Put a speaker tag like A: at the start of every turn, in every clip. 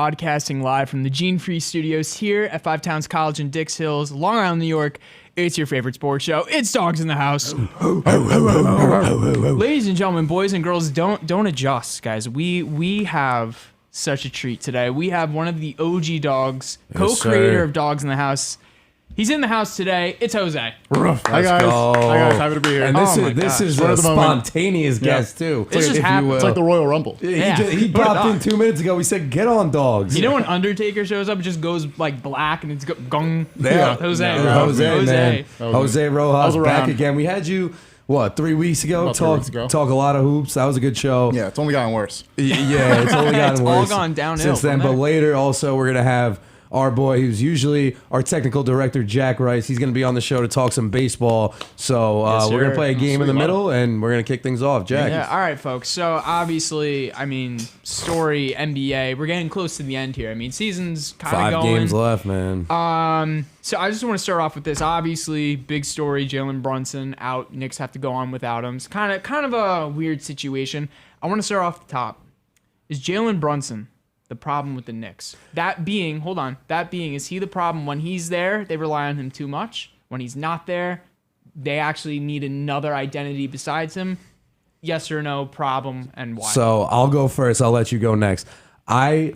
A: broadcasting live from the Gene Free Studios here at Five Towns College in Dix Hills, Long Island, New York. It's your favorite sports show. It's Dogs in the House. Ladies and gentlemen, boys and girls, don't adjust, guys. We have such a treat today. We have one of the OG dogs, co-creator of Dogs in the House. He's in the house today. It's Jose.
B: Hi guys. Hi guys. Happy to be here.
C: And this is a spontaneous guest too.
A: This just happened.
B: It's like the Royal Rumble.
C: He popped in 2 minutes ago. We said, "Get on, dogs."
A: You know when Undertaker shows up, it just goes like black and it's gong.
C: Yeah.
A: Jose.
C: Man. Jose Rojas back
B: around.
C: again. We had you 3 weeks ago.
B: About 3 weeks ago.
C: Talk a lot of hoops. That was a good show.
B: Yeah, it's only gotten worse.
C: Yeah, it's only gotten worse.
A: It's all gone downhill
C: since then. But later, also, we're gonna have our boy, who's usually our technical director, Jack Rice. He's going to be on the show to talk some baseball. So we're going to play a game in the middle, and we're going to kick things off. Jack.
A: Yeah, all right, folks. So obviously, story, NBA, we're getting close to the end here. Season's kind of going.
C: 5 games left, man.
A: So I just want to start off with this. Obviously, big story, Jalen Brunson out. Knicks have to go on without him. It's kind of a weird situation. I want to start off the top. Is Jalen Brunson the problem with the Knicks? That being, is he the problem when he's there? They rely on him too much. When he's not there, they actually need another identity besides him. Yes or no, problem, and why?
C: So I'll go first. I'll let you go next. I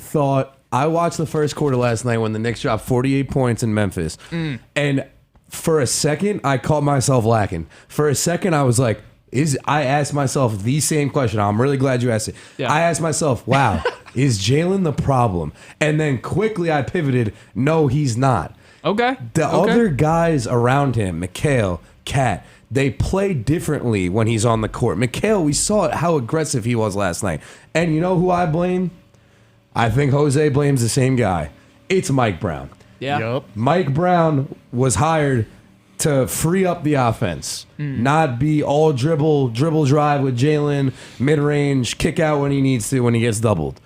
C: watched the first quarter last night when the Knicks dropped 48 points in Memphis. And for a second, I caught myself lacking. For a second, I was like, I asked myself the same question. I'm really glad you asked it. Yeah. I asked myself, wow, is Jalen the problem? And then quickly I pivoted, no, he's not.
A: Okay.
C: The other guys around him, Mikal, Cat, they play differently when he's on the court. Mikal, we saw how aggressive he was last night. And you know who I blame? I think Jose blames the same guy. It's Mike Brown.
A: Yeah.
B: Yep.
C: Mike Brown was hired to free up the offense, not be all dribble drive with Jalen, mid-range, kick out when he needs to, when he gets doubled.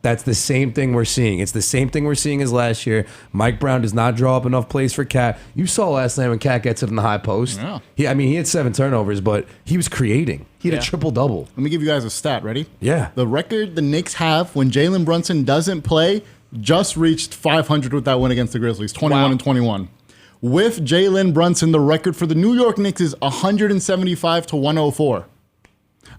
C: That's the same thing we're seeing. It's the same thing we're seeing as last year. Mike Brown does not draw up enough plays for Cat. You saw last night when Cat gets it in the high post.
B: Yeah.
C: He had 7 turnovers, but he was creating. He had a triple-double.
B: Let me give you guys a stat. Ready?
C: Yeah.
B: The record the Knicks have when Jalen Brunson doesn't play just reached 500 with that win against the Grizzlies, 21-21. With Jalen Brunson, the record for the New York Knicks is 175-104.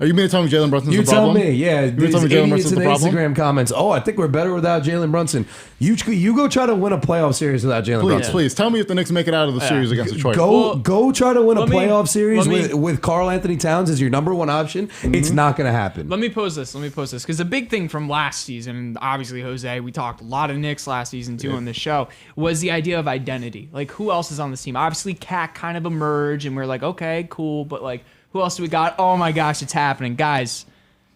B: Are you going to tell me Jalen Brunson's the problem?
C: You tell me, yeah.
B: You're telling me Jalen Brunson's the problem?
C: Instagram comments, I think we're better without Jalen Brunson. You go try to win a playoff series without Jalen Brunson.
B: Please, tell me if the Knicks make it out of the series against Detroit.
C: Go try to win a playoff series with Karl Anthony Towns as your number one option. It's not going to happen.
A: Let me pose this, because the big thing from last season, obviously, Jose, we talked a lot of Knicks last season too on this show, was the idea of identity. Like, who else is on this team? Obviously, Cat kind of emerged, and we're like, okay, cool, but like, who else do we got? Oh my gosh, it's happening. Guys,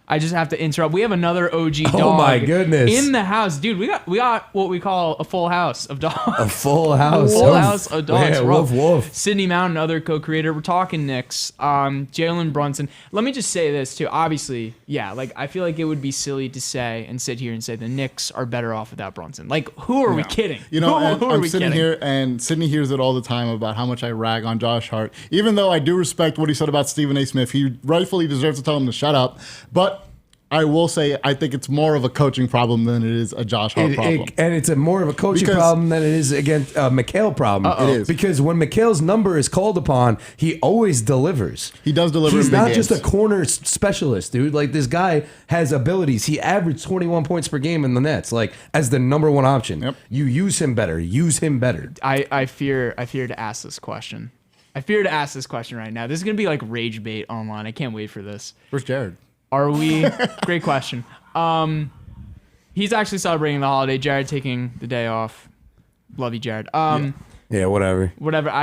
A: I just have to interrupt. We have another OG dog.
C: Oh my goodness.
A: In the house. Dude, we got what we call a full house of dogs.
C: A full house.
A: A full house of dogs.
C: Yeah, woof.
A: Sydney Mountain, other co-creator. We're talking Knicks. Jalen Brunson. Let me just say this too. Obviously, I feel like it would be silly to say and sit here and say the Knicks are better off without Brunson. Like, who are we kidding?
B: You know,
A: who are we
B: sitting
A: kidding?
B: here, and Sydney hears it all the time about how much I rag on Josh Hart. Even though I do respect what he said about Stephen A. Smith, he rightfully deserves to tell him to shut up. But I will say I think it's more of a coaching problem than it is a Josh Hart problem.
C: And it's more of a coaching problem than it is against a Mikal problem.
B: It is.
C: Because when Mikal's number is called upon, he always delivers.
B: He does deliver.
C: He's
B: in big
C: not
B: games.
C: just a corner specialist, dude. Like, this guy has abilities. He averaged 21 points per game in the Nets, like, as the number one option.
B: Yep.
C: You use him better.
A: I fear to ask this question. I fear to ask this question right now. This is gonna be like rage bait online. I can't wait for this.
B: Where's Jared?
A: Are we? Great question. He's actually celebrating the holiday. Jared taking the day off. Love you, Jared.
C: Yeah, whatever.
A: Whatever. Do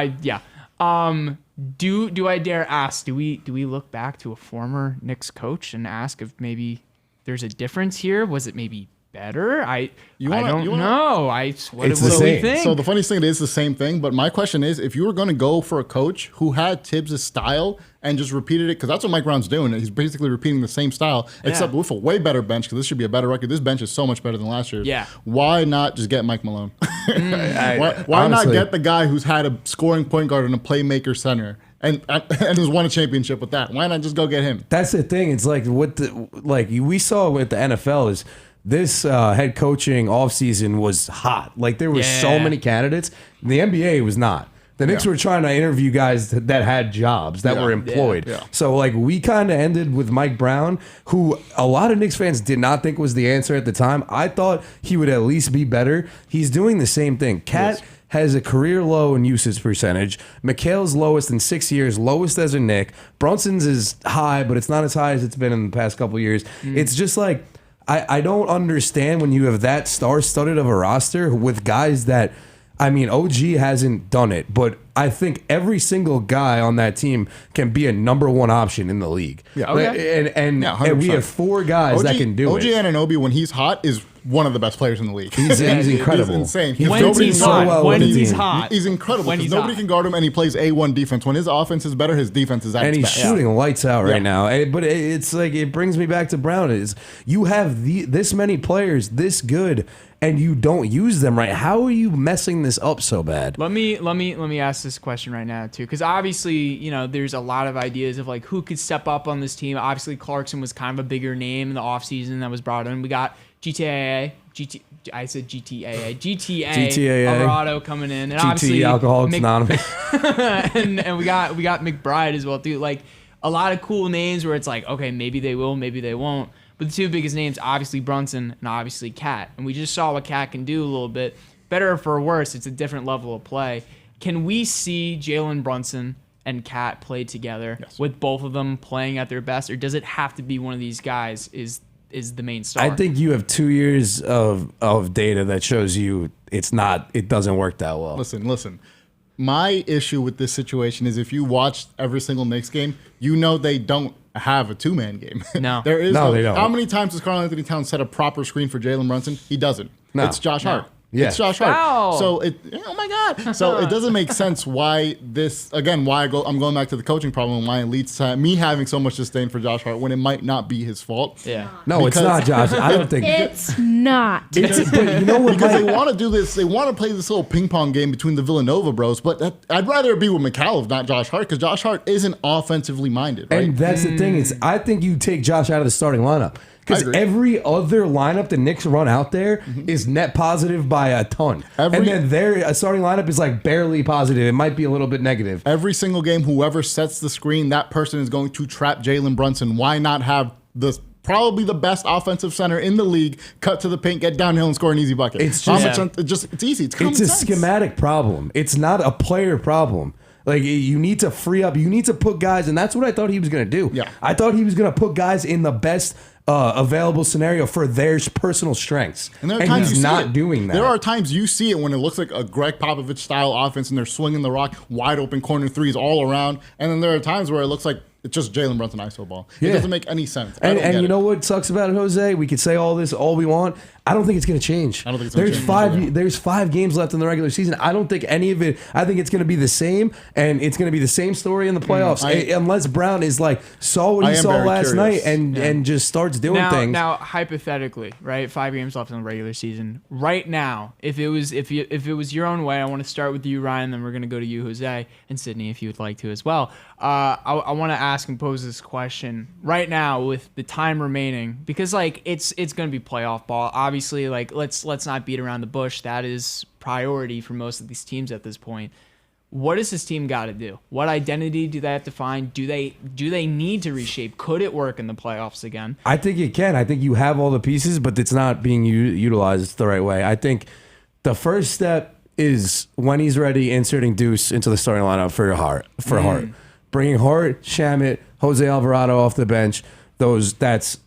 A: I dare ask? Do we look back to a former Knicks coach and ask if maybe there's a difference here? Was it maybe better? I don't know. What do we think?
B: So the funniest thing, it is the same thing. But my question is, if you were going to go for a coach who had Tibbs' style and just repeated it, because that's what Mike Brown's doing. He's basically repeating the same style, except with a way better bench, because this should be a better record. This bench is so much better than last year.
A: Yeah.
B: Why not just get Mike Malone? Why not get the guy who's had a scoring point guard and a playmaker center? And has won a championship with that. Why not just go get him?
C: That's the thing. It's like we saw with the NFL is this head coaching offseason was hot. Like there were so many candidates. The NBA was not. The Knicks were trying to interview guys that had jobs, that were employed.
B: Yeah.
C: So, like, we kind of ended with Mike Brown, who a lot of Knicks fans did not think was the answer at the time. I thought he would at least be better. He's doing the same thing. Cat has a career low in usage percentage. Mikhail's lowest in 6 years, lowest as a Knick. Brunson's is high, but it's not as high as it's been in the past couple of years. It's just like, I don't understand when you have that star-studded of a roster with guys that, I mean, OG hasn't done it, but I think every single guy on that team can be a number one option in the league.
B: Yeah.
A: Okay.
C: And we have 4 guys that can do
B: OG
C: it.
B: Anunoby, when he's hot, is one of the best players in the league.
C: He's incredible.
B: He's insane.
A: When he's hot. When he's hot.
B: He's incredible.
A: When
B: Because
A: he's
B: nobody
A: hot.
B: can guard him, and he plays A1 defense. When his offense is better, his defense is at
C: And
B: its
C: he's
B: best.
C: shooting lights out right
B: Yeah.
C: now. But it's like, it brings me back to Brown. Is you have this many players this good and you don't use them right. How are you messing this up so bad?
A: Let me ask this question right now too, because obviously, you know, there's a lot of ideas of like who could step up on this team. Obviously, Clarkson was kind of a bigger name in the offseason that was brought in. We got GTA Alvarado coming in, and obviously
C: Alcoholics Anonymous.
A: and we got McBride as well too. Like a lot of cool names where it's like, okay, maybe they will, maybe they won't. But the 2 biggest names, obviously Brunson and obviously Cat, and we just saw what Cat can do a little bit. Better or for worse, it's a different level of play. Can we see Jalen Brunson and Cat play together with both of them playing at their best, or does it have to be one of these guys is the main star?
C: I think you have 2 years of data that shows you it doesn't work that well.
B: Listen. My issue with this situation is if you watch every single Knicks game, you know they don't have a 2-man game.
A: No.
B: There is
C: No, they don't.
B: How many times does Karl Anthony Towns set a proper screen for Jalen Brunson? He doesn't.
C: No.
B: It's Josh Hart.
C: Yeah.
B: It's Josh Hart.
A: Wow.
B: So oh my God. So it doesn't make sense why this, again, I'm going back to the coaching problem and why it leads to me having so much disdain for Josh Hart when it might not be his fault.
A: Yeah.
C: No, it's not, Josh. I don't think
D: It's not.
C: but you know what?
B: Because
C: Mike?
B: they want to do this, they want to play this little ping pong game between the Villanova bros, but I'd rather it be with McCallum, not Josh Hart, because Josh Hart isn't offensively minded, right?
C: And that's the thing. I think you take Josh out of the starting lineup. Because
B: agree.
C: every other lineup the Knicks run out there is net positive by a ton. And then their starting lineup is like barely positive. It might be a little bit negative.
B: Every single game, whoever sets the screen, that person is going to trap Jalen Brunson. Why not have probably the best offensive center in the league cut to the paint, get downhill, and score an easy bucket?
C: It's just,
B: it's easy. It's common
C: it's a
B: sense.
C: schematic problem. It's not a player problem. Like, you need to free up. You need to put guys, and that's what I thought he was going to do.
B: Yeah.
C: I thought he was going to put guys in the best available scenario for their personal strengths.
B: And there are times
C: he's
B: you see
C: not
B: it.
C: doing that.
B: There are times you see it when it looks like a Greg Popovich style offense and they're swinging the rock, wide open corner threes all around. And then there are times where it looks like it's just Jalen Brunson ISO ball. It doesn't make any sense.
C: And you know what sucks about it, Jose? We could say all this all we want. I don't think it's going to change.
B: I don't think it's going to change.
C: There's 5 games left in the regular season. I don't think any of it. I think it's going to be the same, and it's going to be the same story in the playoffs, unless Brown is like saw what he saw last night and just starts doing things.
A: Now, hypothetically, right? 5 games left in the regular season. Right now, if it was your own way, I want to start with you, Ryan. Then we're going to go to you, Jose, and Sydney, if you would like to as well. I want to ask and pose this question right now with the time remaining, because like it's going to be playoff ball. Obviously, like let's not beat around the bush. That is priority for most of these teams at this point. What does this team got to do? What identity do they have to find? Do they need to reshape? Could it work in the playoffs again?
C: I think it can. I think you have all the pieces, but it's not being utilized the right way. I think the first step is when he's ready, inserting Deuce into the starting lineup for Hart. Bringing Hart, Shamet, Jose Alvarado off the bench. That's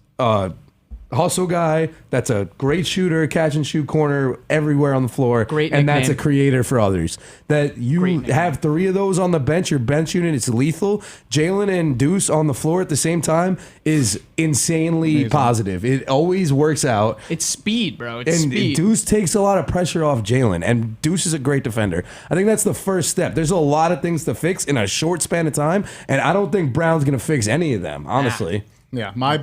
C: hustle guy. That's a great shooter, catch and shoot corner everywhere on the floor.
A: Great
C: and
A: nickname.
C: that's a creator for others. That you have 3 of those on the bench. Your bench unit is lethal. Jalen and Deuce on the floor at the same time is insanely positive. It always works out.
A: It's speed, bro. It's
C: And
A: speed.
C: Deuce takes a lot of pressure off Jalen, and Deuce is a great defender. I think that's the first step. There's a lot of things to fix in a short span of time, and I don't think Brown's going to fix any of them, honestly.
B: Yeah, my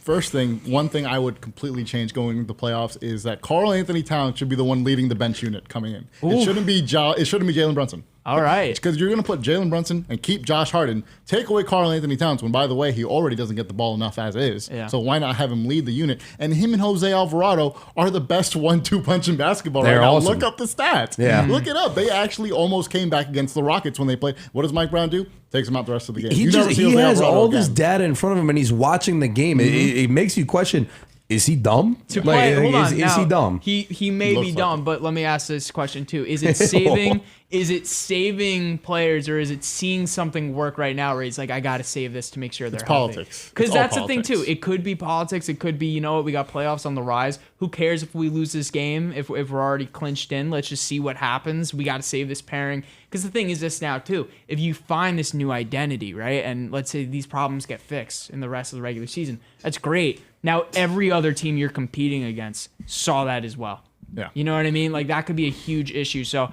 B: first thing, one thing I would completely change going into the playoffs is that Karl Anthony Towns should be the one leading the bench unit coming in. It shouldn't be Jalen Brunson.
A: All right.
B: Because you're going to put Jalen Brunson and keep Josh Hart and take away Karl Anthony Towns when, by the way, he already doesn't get the ball enough as is.
A: Yeah.
B: So why not have him lead the unit? And him and Jose Alvarado are the best 1-2 punch in basketball
C: They're
B: right now.
C: awesome.
B: Look up the stats.
C: Yeah.
B: Look it up. They actually almost came back against the Rockets when they played. What does Mike Brown do? Takes him out the rest of the game.
C: He
B: You never see
C: he
B: Jose
C: has
B: Alvarado
C: all this
B: again.
C: data in front of him, and he's watching the game. It makes you question: is he dumb?
A: To play, hold on.
C: Is
A: Now,
C: he dumb?
A: He may be
B: Looks like
A: dumb, but let me ask this question too: Is it saving? Is it saving players, or is it seeing something work right now where he's like, I got to save this to make sure they're
B: politics.
A: Because
B: It's all
A: that's the thing too.
B: politics.
A: It could be politics. It could be, you know what, we got playoffs on the rise. Who cares if we lose this game? If we're already clinched in, let's just see what happens. We got to save this pairing. Because the thing is this now too. If you find this new identity, right, and let's say these problems get fixed in the rest of the regular season, that's great. Now every other team you're competing against saw that as well.
B: Yeah.
A: You know what I mean? Like that could be a huge issue. So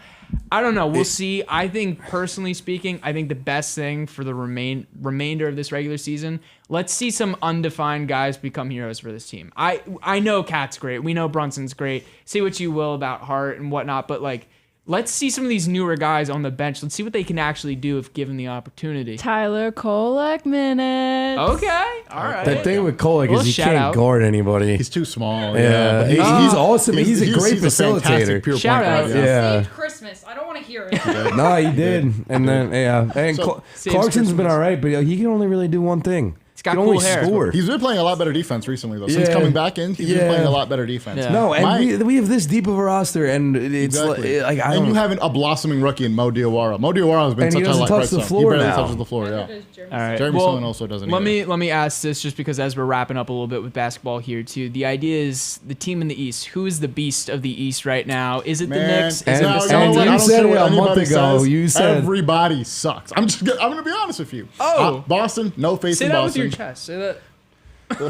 A: I don't know. We'll see. I think personally speaking, I think the best thing for the remainder of this regular season, let's see some undefined guys become heroes for this team. I know Cat's great. We know Brunson's great. Say what you will about Hart and whatnot, but like let's see some of these newer guys on the bench. Let's see what they can actually do if given the opportunity.
D: Tyler Kolek minutes.
A: Okay. All right.
C: The thing with Kolek
A: Little
C: is he
A: shout
C: can't
A: out.
C: guard anybody.
B: He's too small.
C: Yeah,
B: but
C: he's awesome. He's a great
B: fantastic
C: facilitator.
B: pure
A: Shout
B: point
A: out.
B: guard.
D: He
C: Yeah.
D: saved Christmas. I don't want to hear it.
C: No, he did. And then and
B: So-
C: Clarkson's been
A: Christmas.
C: all right, but he can only really do one thing.
A: He's got
C: he can only
A: cool hair.
C: score.
B: He's been playing a lot better defense recently, though. Since
C: Yeah.
B: coming back in, he's been
C: Yeah.
B: playing a lot better defense.
A: Yeah.
C: No, and
B: My-
C: we have this deep of a roster, and it's
B: Exactly.
C: like I
B: and
C: don't.
B: you have a blossoming rookie in Mo Diawara. Mo Diawara has been
C: And he
B: such a
C: doesn't
B: light
C: touch
B: bright
C: the
B: star.
C: floor
B: He barely
C: now.
B: touches the floor. Yeah.
A: All right.
B: Jeremy
A: Well,
B: Sohan also doesn't.
A: Let
B: either.
A: me ask this just because as we're wrapping up a little bit with basketball here too. The idea is the team in the East. Who is the beast of the East right now? Is it the
B: Man,
A: Knicks? Is
C: and-
A: it the
B: no,
C: and
B: you know what?
C: you
B: I don't
C: said
B: care
C: it
B: what
C: a month
B: anybody
C: ago.
B: says.
C: You said-
B: Everybody sucks. I'm gonna be honest with you.
A: Oh.
B: Boston, no faith
A: Say
B: in
A: that with
B: Boston.
A: your chest. Say that.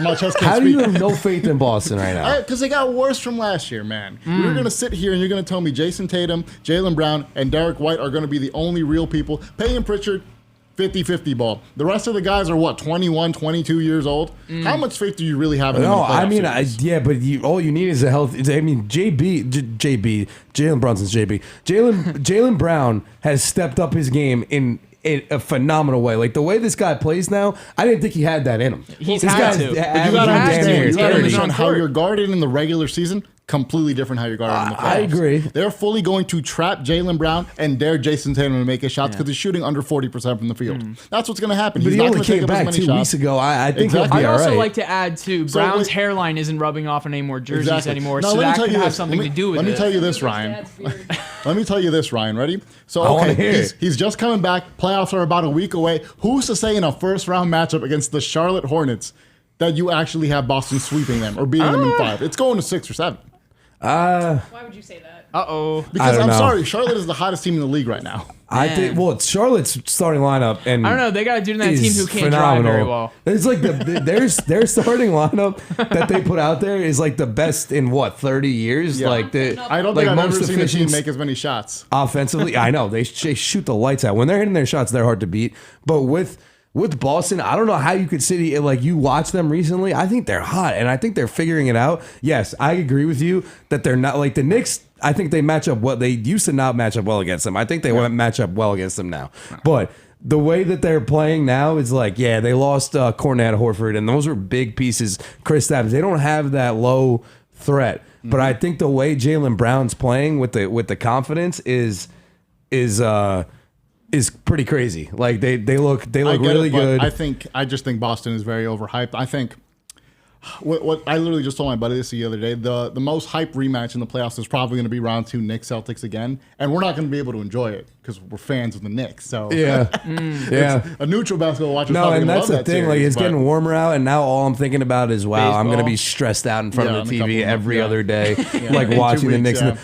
B: My chest can't
C: How do
B: speak.
C: you have no faith in Boston right now?
B: Because they got worse from last year, man. You're going to sit here and you're going to tell me Jason Tatum, Jaylen Brown, and Derek White are going to be the only real people. Payton Pritchard, 50-50 ball. The rest of the guys are, 21, 22 years old? How much faith do you really have in them?
C: No,
B: in the
C: I
B: playoff
C: mean,
B: series?
C: but all you need is a healthy. I mean, Jalen Brunson's JB. Jaylen Brown has stepped up his game in a phenomenal way. Like the way this guy plays now, I didn't think he had that in him.
A: He's
C: this
A: had
C: guy's
A: to. But you
C: averaging
B: gotta
C: damn
B: understand,
C: near
B: you gotta
C: 30.
B: understand how
A: court.
B: you're guarded in the regular season. Completely different how you're guarded in the playoffs.
C: I agree.
B: They're fully going to trap Jaylen Brown and dare Jason Tatum to make his shots because he's shooting under 40% from the field. That's what's going to happen.
C: But
B: He's
C: he
B: not
C: only
B: going to take
C: came
B: up as
C: back
B: many
C: 2
B: shots.
C: weeks ago. I think he'll
B: Exactly.
C: be
A: I'd
C: all
A: also
C: right.
A: like to add too.
B: So
A: Brown's
B: wait-
A: hairline isn't rubbing off on any more jerseys
B: Exactly.
A: anymore,
B: Now,
A: so
B: let me
A: that
B: tell
A: could
B: you
A: have
B: this.
A: something to do with
B: Let me
A: it.
B: tell you this,
D: His
B: Ryan.
D: dad's weird.
B: Let me tell you this, Ryan. Ready? So,
C: I wanna
B: okay,
C: hear it.
B: he's just coming back. Playoffs are about a week away. Who's to say in a first-round matchup against the Charlotte Hornets that you actually have Boston sweeping them or beating them in 5? It's going to 6 or 7.
D: Why would you say that?
A: Uh-oh.
B: Because
C: don't
B: I'm
C: know.
B: sorry, Charlotte is the hottest team in the league right now.
C: I think. Well, it's Charlotte's starting lineup, and
A: I don't know. They got a dude in that team
C: is
A: who can't drive very well.
C: It's like their starting lineup that they put out there is like the best in 30 years.
B: Yeah.
C: Like the
B: I don't
C: like
B: think I've ever
C: most
B: seen a team
C: efficient
B: make as many shots.
C: offensively. I know they shoot the lights out when they're hitting their shots. They're hard to beat, but with Boston, I don't know how you could sit here, like you watch them recently. I think they're hot, and I think they're figuring it out. Yes, I agree with you that they're not like the Knicks. I think they match up well. They used to not match up well against them. I think they match up well against them now. But the way that they're playing now is like, yeah, they lost Cornette, Horford, and those are big pieces. Kristaps, they don't have that low threat. But I think the way Jaylen Brown's playing with the confidence is pretty crazy. Like they look
B: I get
C: really
B: it, but
C: good.
B: I just think Boston is very overhyped. I think what I literally just told my buddy this the other day. The most hype rematch in the playoffs is probably going to be round 2 Knicks Celtics again, and we're not going to be able to enjoy it because we're fans of the Knicks. So
C: Yeah, yeah.
B: a neutral basketball watcher.
C: No, and that's the thing. Like it's getting warmer out, and now all I'm thinking about is, wow, I'm gonna
A: Baseball.
C: be stressed out in front
B: Yeah,
C: of the
B: in a
C: TV
B: couple
C: every
B: yeah.
C: other day,
B: Yeah.
C: like
B: In 2
C: watching the
B: weeks,
C: Knicks.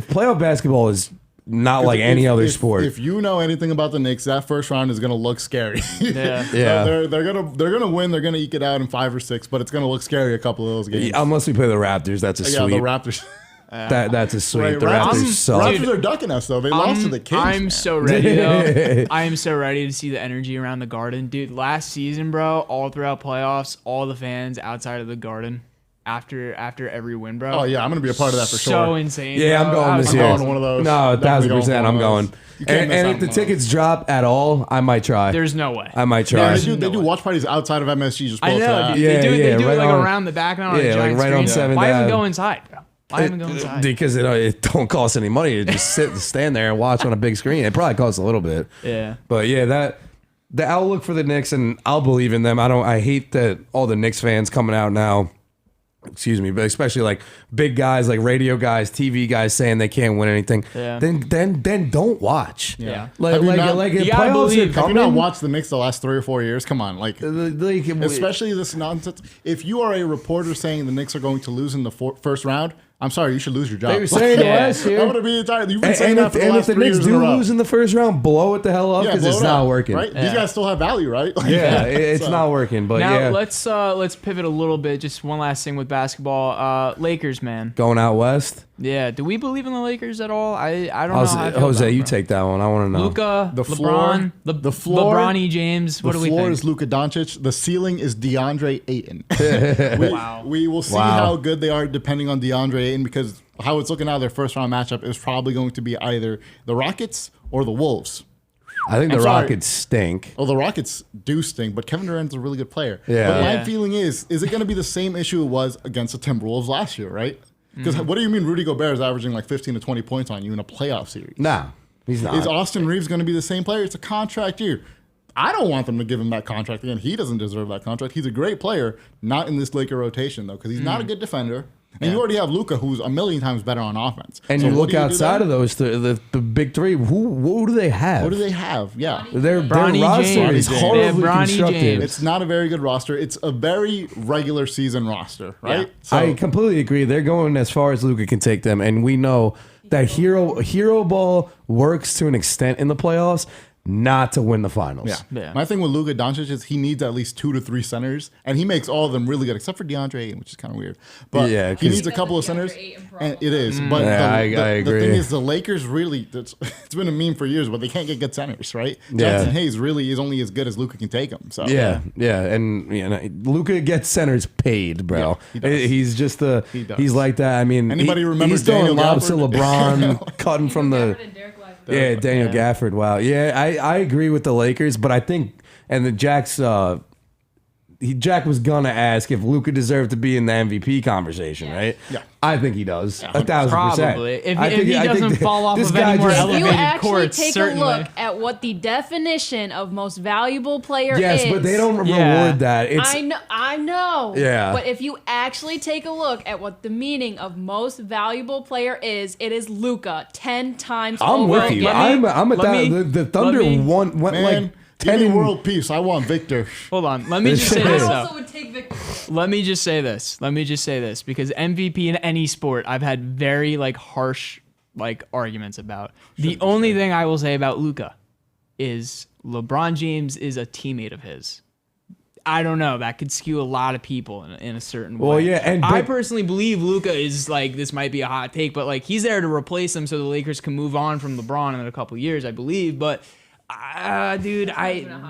C: Playoff basketball is not like any other sport.
B: If you know anything about the Knicks, that first round is going to look scary.
A: Yeah.
C: Yeah.
B: they're gonna win. They're gonna eke it out in 5 or 6, but it's going to look scary a couple of those games.
C: Unless we play the Raptors, that's a
B: Yeah,
C: sweep.
B: the Raptors.
C: That's a sweep.
B: Right,
C: The Raptors suck.
B: Raptors are ducking us though. They lost to the Kings.
A: I'm
B: man.
A: so ready though. I am so ready to see the energy around the Garden, dude. Last season, bro, all throughout playoffs, all the fans outside of the Garden, after every win, bro.
B: Oh yeah, I'm gonna be a part of that for sure.
A: So insane.
C: Yeah,
A: bro.
C: I'm going
A: I was
C: this
B: I'm
C: year.
B: going to one of those.
C: No,
B: Definitely
C: 1,000%.
B: going
C: I'm
B: to one
C: going.
B: of those. You can't miss
C: And
B: out
C: if the
B: on those.
C: tickets drop at all, I might try.
A: There's no way.
C: I might try.
A: There's
B: They
A: no
B: do
A: way.
B: watch parties outside of MSG. Just
A: I
B: pull up to
A: know,
B: that.
A: dude.
C: Yeah,
A: They do
C: yeah,
A: it
C: right
A: like
C: on-
A: around the background on a
C: yeah,
A: giant
C: like right on
A: screen.
C: 7th
A: Why even
C: Ave.
A: go inside, bro? Why even go inside?
C: Because it don't cost any money to just stand there and watch on a big screen. It probably costs a little bit.
A: Yeah.
C: But yeah, the outlook for the Knicks, and I'll believe in them. I hate that all the Knicks fans coming out now. Excuse me, but especially like big guys, like radio guys, TV guys saying they can't win anything.
A: Yeah.
C: Then don't watch.
A: Yeah.
C: Like
B: Have you not-
C: like
A: you
C: if
A: gotta
C: playoffs
A: believe-
C: are
A: have
B: Have you not
C: coming.
B: watched the Knicks the last 3 or 4 years? Come on, like
C: Like,
B: especially this nonsense. If you are a reporter saying the Knicks are going to lose in the first round, I'm sorry, you should lose your job.
C: they were saying it
A: Yeah.
C: last year.
B: I'm gonna be tired. You've been saying
C: And
B: that
C: if,
B: for the
C: and if
B: last
C: the
B: 3
C: Knicks
B: years in a
C: do
B: row.
C: lose in the first round, blow it the hell up because
B: blow
C: it's
B: it
C: not
B: up,
C: working.
B: right?
A: Yeah.
B: These guys still have value, right? Like,
C: Yeah, it's
B: So-
C: not working. But
A: Now
C: yeah,
A: let's pivot a little bit. Just one last thing with basketball. Lakers, man.
C: going out west.
A: Yeah. Do we believe in the Lakers at all? I don't know. How I feel
C: Jose,
A: about
C: you
A: them, bro.
C: take that one. I want to know.
A: Luka,
B: The
A: LeBron,
B: floor- the floor-
A: LeBronny James. What
B: The
A: do we
B: floor
A: think?
B: is Luka Doncic. The ceiling is DeAndre Ayton.
A: Wow.
B: We will see
C: Wow.
B: how good they are depending on DeAndre Ayton because how it's looking now, their first round matchup is probably going to be either the Rockets or the Wolves.
C: I think the
B: I'm sorry.
C: Rockets stink.
B: Well, the Rockets do stink, but Kevin Durant's a really good player.
C: Yeah.
B: But my
A: Yeah.
B: feeling is it going to be the same issue it was against the Timberwolves last year, right? Because
A: Mm-hmm.
B: what do you mean Rudy Gobert is averaging like 15 to 20 points on you in a playoff series?
C: Nah, he's not.
B: Is Austin Reeves going to be the same player? It's a contract year. I don't want them to give him that contract again. He doesn't deserve that contract. He's a great player, not in this Laker rotation though, because he's not a good defender. And you already have Luka, who's a million times better on offense.
C: And
B: So
C: you
B: what
C: look
B: do do
C: outside
B: then?
C: of those, the big three. Who do they have?
B: What do they have? Yeah.
C: Their
A: Bronny
C: roster
A: James.
C: is
A: They have
C: horribly
A: Bronny
C: constructed.
A: James.
B: It's not a very good roster. It's a very regular season roster, right?
A: Yeah.
B: So
C: I completely agree. They're going as far as Luka can take them, and we know that hero ball works to an extent in the playoffs, not to win the finals.
B: yeah.
A: Yeah.
B: My thing with Luka Doncic is he needs at least 2 to 3 centers, and he makes all of them really good, except for DeAndre Ayton, which is kind of weird. But
C: Yeah,
B: he
C: 'cause-
B: needs a couple of
D: That's a
B: centers,
D: DeAndre Ayton
B: and
D: problem.
B: it is. But
C: Yeah, I
B: the
C: agree.
B: thing is, the Lakers really, it's been a meme for years, but they can't get good centers, right?
C: Yeah.
B: Jackson Hayes really is only as good as Luka can take him. So
C: Yeah, and Luka gets centers paid, bro.
B: Yeah, he does.
C: He's just
B: He does.
C: he's like that. I mean,
B: Anybody remember
C: he's throwing
B: Daniel
C: lobs to
B: Gafford?
C: LeBron, cutting from the.
D: Gafford and Derek Lively.
C: Yeah, Daniel Gafford. Wow. Yeah, I agree with the Lakers, but I think and the Jack's Jack was gonna ask if Luka deserved to be in the MVP conversation,
D: Yeah.
C: right?
B: Yeah.
C: I think he does. 1,000%.
A: Probably. If
C: I
A: he
C: I
A: doesn't fall off
C: this
A: of
C: guy
A: any more
C: just-
D: If you
A: elevated
D: actually
A: courts,
D: take
A: certainly.
D: a look at what the definition of most valuable player
C: Yes,
D: is.
C: but they don't
A: Yeah.
C: reward that. It's
D: I know.
C: Yeah.
D: But if you actually take a look at what the meaning of most valuable player is, it is Luka 10 times
C: I'm
D: over.
C: with you.
A: let me-
C: I'm at
A: let
C: that.
A: me-
C: The Thunder
A: let me-
C: went
B: Man,
C: like
B: give
C: 10
B: me
C: in-
B: world peace. I want Victor.
A: Hold on. Let me just say
D: I
A: this
D: also
A: though.
D: would take Victor.
A: Let me just say this because MVP in any sport I've had very like harsh like arguments about. The only thing I will say about Luka is LeBron James is a teammate of his. I don't know. That could skew a lot of people in a certain way.
C: Well, yeah, and
A: I
C: but-
A: personally believe Luka is like, this might be a hot take, but like he's there to replace him so the Lakers can move on from LeBron in a couple years, I believe. But dude,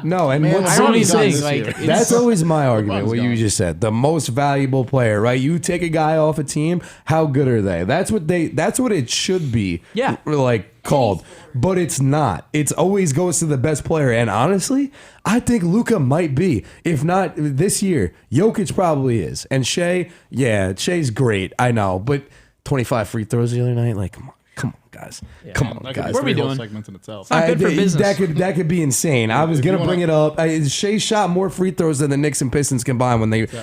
C: No, and
B: Man,
C: what's
A: I don't
B: Sonny's
A: even
B: done
A: think
B: this
A: like
B: year.
A: it's-
C: that's always my argument.
B: LeBron's
C: What you
B: gone.
C: just said, the most valuable player, right? You take a guy off a team, how good are they? That's what it should be.
A: Yeah.
C: like called, but it's not. It's always goes to the best player. And honestly, I think Luka might be. If not this year, Jokic probably is. And Shay's great. I know, but 25 free throws the other night, like come on, guys, come on,
B: That could
C: guys.
B: be
A: What are we
B: 3 whole
A: doing?
B: segments in itself.
A: not good for business.
C: That could be insane. I was
B: If you
C: gonna
B: wanna-
C: bring it up. Shea shot more free throws than the Knicks and Pistons combined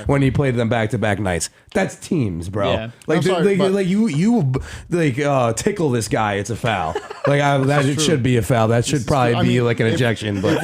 C: when he played them back to back nights. That's teams, bro.
A: Yeah.
C: Like,
B: I'm sorry, but-
C: you tickle this guy, it's a foul. Like it should be a foul. That should probably
B: I
C: be
B: mean,
C: like an
B: if-
C: ejection. But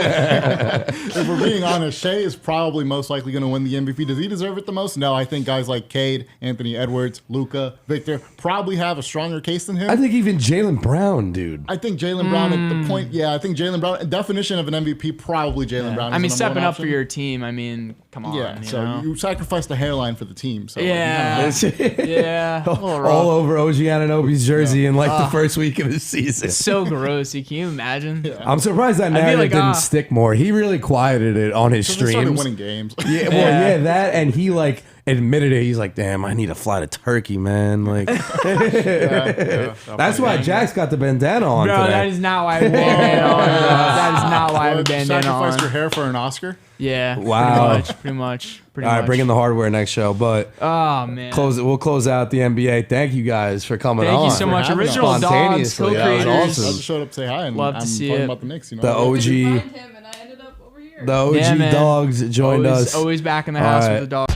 B: If we're being honest, Shea is probably most likely going to win the MVP. Does he deserve it the most? No, I think guys like Cade, Anthony Edwards, Luka, Victor probably have a stronger case than him.
C: I think even Jaylen Brown, dude.
B: I think Jaylen Brown at the point, I think Jaylen Brown, definition of an MVP, probably Jaylen Brown.
A: I
B: is
A: mean,
B: the number
A: stepping
B: one
A: up for
B: option.
A: your team. I mean, come on.
B: Yeah,
A: you
B: so
A: know?
B: you sacrificed the hairline for the team. So
A: Yeah. Yeah. a little rough.
C: All over OG Anunoby's jersey in like the first week of his season.
A: So gross. Can you imagine?
C: I'm surprised that
A: be
C: narrative
A: like,
C: didn't stick more. He really quieted it on his
B: they started
C: streams.
B: winning games.
C: Yeah, well,
A: Yeah.
C: yeah, that and he like admitted it. He's like, damn, I need to fly to Turkey, man. Like, that's why Jack's got the bandana on
A: Bro,
C: today.
A: that is not why I have a bandana on. Bro. That is not why I have a bandana on.
B: Sacrifice your hair for an Oscar?
A: Yeah.
C: Wow.
A: Pretty much.
C: All right, bring in the hardware next show. But
A: Oh, man.
C: we'll close out the NBA. Thank you guys for coming on.
A: Thank you so much.
B: having us.
A: Original Dogs,
C: Spontaneously, that was
A: co-creators.
C: awesome.
B: I just showed up to say hi, and
A: Love to
B: I'm
A: see
B: talking
A: it.
B: about the Knicks. You know,
C: The OG,
D: Find him, and I ended up over here.
C: the OG
A: Yeah, man.
C: dogs joined us.
A: Always back in the house
C: All
A: with the dog.